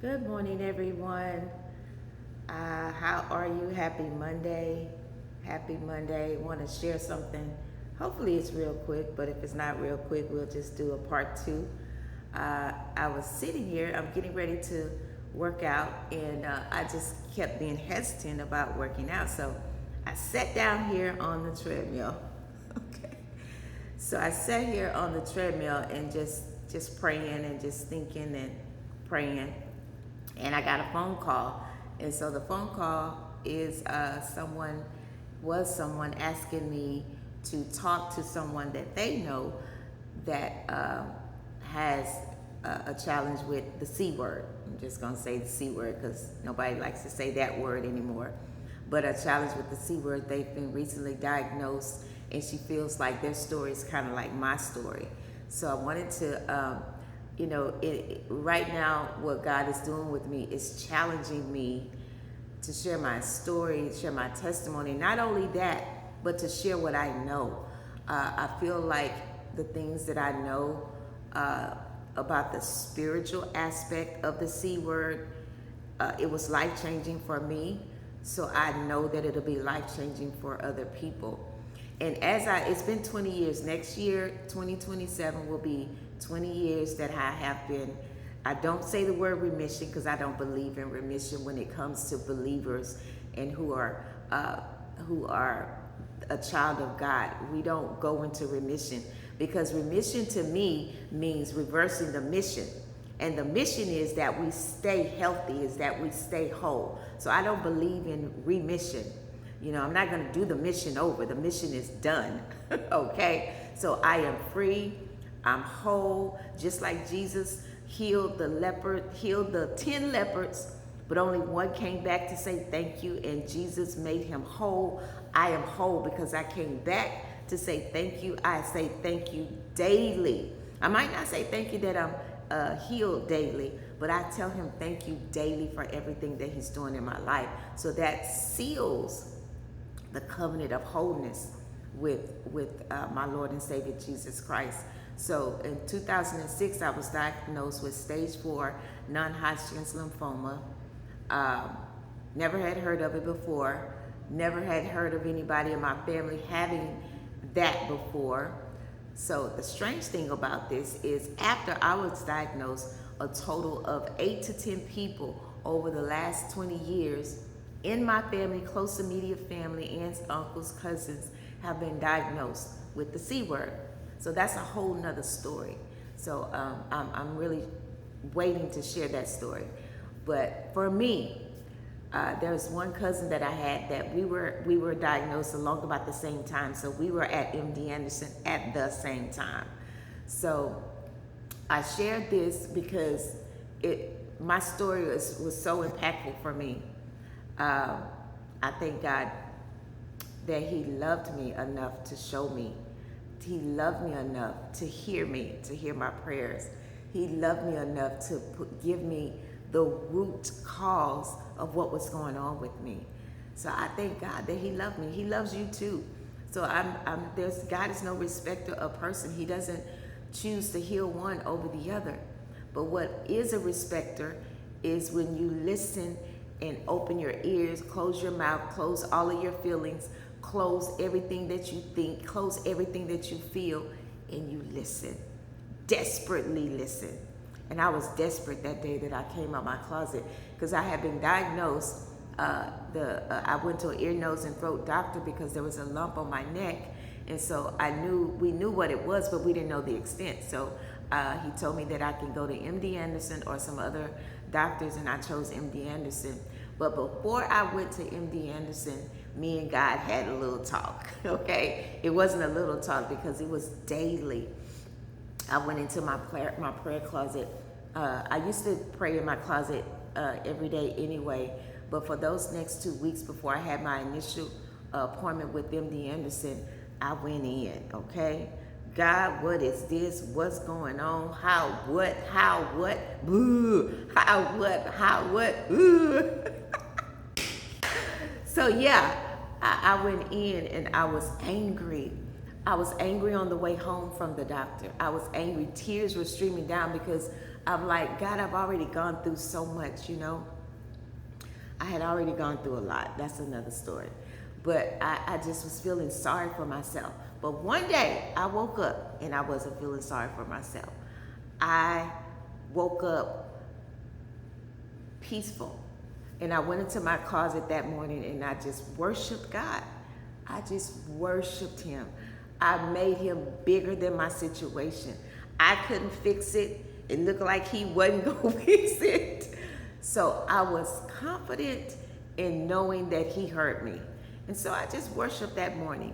Good morning, everyone. How are you? Happy Monday. Happy Monday. Want to share something. Hopefully, it's real quick, but if it's not real quick, we'll just do a part two. I was sitting here, I'm getting ready to work out, and I just kept being hesitant about working out. So I sat down here on the treadmill. Okay. So I sat here on the treadmill and just praying and just thinking and praying, and I got a phone call. And so the phone call is someone asking me to talk to someone that they know that has a challenge with the C word. I'm just gonna say the C word because nobody likes to say that word anymore. But a challenge with the C word. They've been recently diagnosed, and she feels like their story is kind of like my story. So I wanted to right now, what God is doing with me is challenging me to share my story, share my testimony. Not only that, but to share what I know. I feel like the things that I know about the spiritual aspect of the C word, it was life-changing for me. So I know that it'll be life-changing for other people. And it's been 20 years. Next year, 2027 will be 20 years that I don't say the word remission because I don't believe in remission when it comes to believers and who are a child of God. We don't go into remission because remission to me means reversing the mission. And the mission is that we stay healthy, is that we stay whole. So I don't believe in remission. I'm not going to do the mission over. The mission is done. Okay? So I am free. I'm whole. Just like Jesus healed the 10 leopards, but only one came back to say thank you, and Jesus made him whole. I am whole because I came back to say thank you. I say thank you daily. I might not say thank you that I'm healed daily, but I tell him thank you daily for everything that he's doing in my life. So that seals the covenant of wholeness with my Lord and Savior Jesus Christ. So in 2006, I was diagnosed with stage 4 non-Hodgkin's lymphoma. Never had heard of it before. Never had heard of anybody in my family having that before. So the strange thing about this is after I was diagnosed, a total of 8 to 10 people over the last 20 years in my family, close immediate family, aunts, uncles, cousins, have been diagnosed with the C word. So that's a whole nother story. So I'm really waiting to share that story. But for me, there's one cousin that I had that we were diagnosed along about the same time. So we were at MD Anderson at the same time. So I shared this because my story was so impactful for me. I thank God that he loved me enough to show me. He loved me enough to hear me, to hear my prayers. He loved me enough to give me the root cause of what was going on with me. So I thank God that he loved me. He loves you too. So God is no respecter of person. He doesn't choose to heal one over the other. But what is a respecter is when you listen and open your ears, close your mouth, close all of your feelings, close everything that you think, close everything that you feel, and you listen. Desperately listen. And I was desperate that day that I came out my closet because I had been diagnosed. I went to an ear, nose, and throat doctor because there was a lump on my neck. And so we knew what it was, but we didn't know the extent. So he told me that I can go to MD Anderson or some other doctors, and I chose MD Anderson. But before I went to MD Anderson, me and God had a little talk, okay? It wasn't a little talk because it was daily. I went into my prayer closet. I used to pray in my closet every day anyway, but for those next 2 weeks before I had my initial appointment with MD Anderson, I went in, okay? God, what is this? What's going on? How, what? Boo. How, what? Ooh. So yeah, I went in and I was angry. I was angry on the way home from the doctor. I was angry. Tears were streaming down because I'm like, God, I've already gone through so much, you know. I had already gone through a lot. That's another story. But I just was feeling sorry for myself. But one day I woke up and I wasn't feeling sorry for myself. I woke up peaceful. And I went into my closet that morning and I just worshiped God. I just worshiped him. I made him bigger than my situation. I couldn't fix it. It looked like he wasn't going to fix it. So I was confident in knowing that he heard me. And so I just worshiped that morning.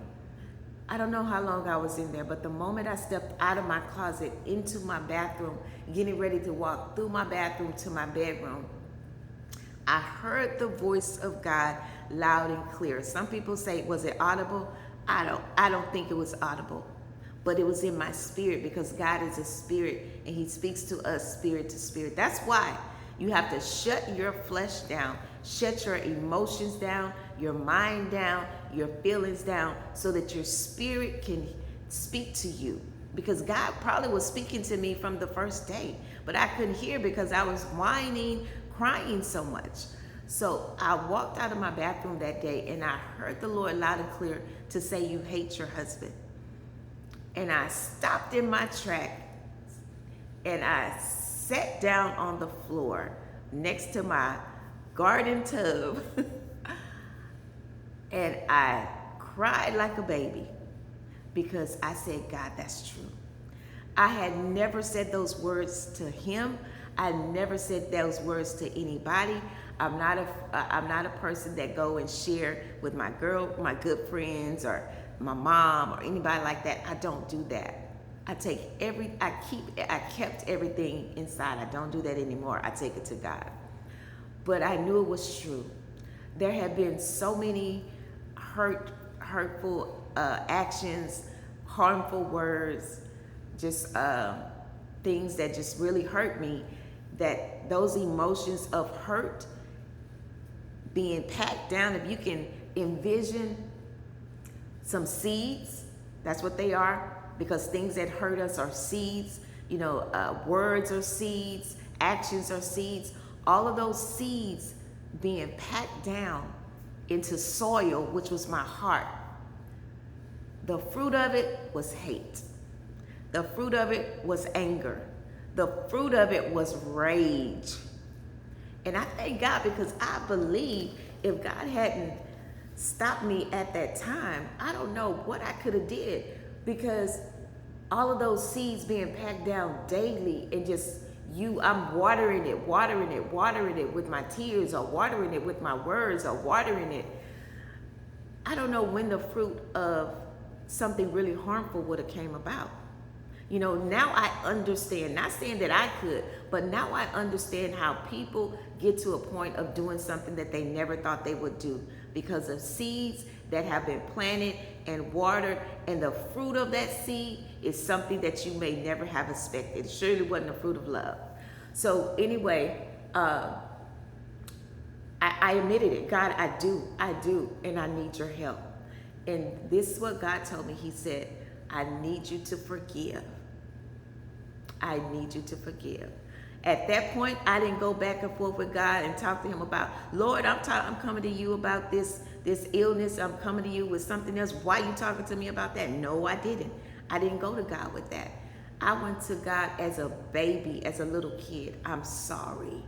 I don't know how long I was in there, but the moment I stepped out of my closet into my bathroom, getting ready to walk through my bathroom to my bedroom, I heard the voice of God loud and clear. Some people say, was it audible? I don't think it was audible, but it was in my spirit, because God is a spirit and he speaks to us spirit to spirit. That's why you have to shut your flesh down, shut your emotions down, your mind down, your feelings down, so that your spirit can speak to you. Because God probably was speaking to me from the first day, but I couldn't hear because I was whining, crying so much. So I walked out of my bathroom that day and I heard the Lord loud and clear to say, you hate your husband. And I stopped in my track and I sat down on the floor next to my garden tub and I cried like a baby, because I said, God, that's true. I had never said those words to him. I never said those words to anybody. I'm not a person that go and share with my good friends or my mom or anybody like that. I don't do that. I kept everything inside. I don't do that anymore. I take it to God. But I knew it was true. There have been so many hurtful actions, harmful words, just things that just really hurt me, that those emotions of hurt being packed down, if you can envision some seeds, that's what they are, because things that hurt us are seeds. You know, words are seeds, actions are seeds. All of those seeds being packed down into soil, which was my heart. The fruit of it was hate. The fruit of it was anger. The fruit of it was rage. And I thank God, because I believe if God hadn't stopped me at that time, I don't know what I could have did, because all of those seeds being packed down daily, and just I'm watering it with my tears, or watering it with my words, or watering it. I don't know when the fruit of something really harmful would have came about. You know, now I understand, not saying that I could, but now I understand how people get to a point of doing something that they never thought they would do, because of seeds that have been planted and watered, and the fruit of that seed is something that you may never have expected. It surely wasn't the fruit of love. So anyway, I admitted it. God, I do, and I need your help. And this is what God told me. He said, I need you to forgive. I need you to forgive. At that point, I didn't go back and forth with God and talk to him about, Lord, I'm coming to you about this illness. I'm coming to you with something else. Why are you talking to me about that? No, I didn't. I didn't go to God with that. I went to God as a baby, as a little kid. I'm sorry.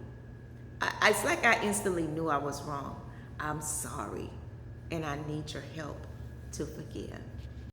It's like I instantly knew I was wrong. I'm sorry, and I need your help to forgive.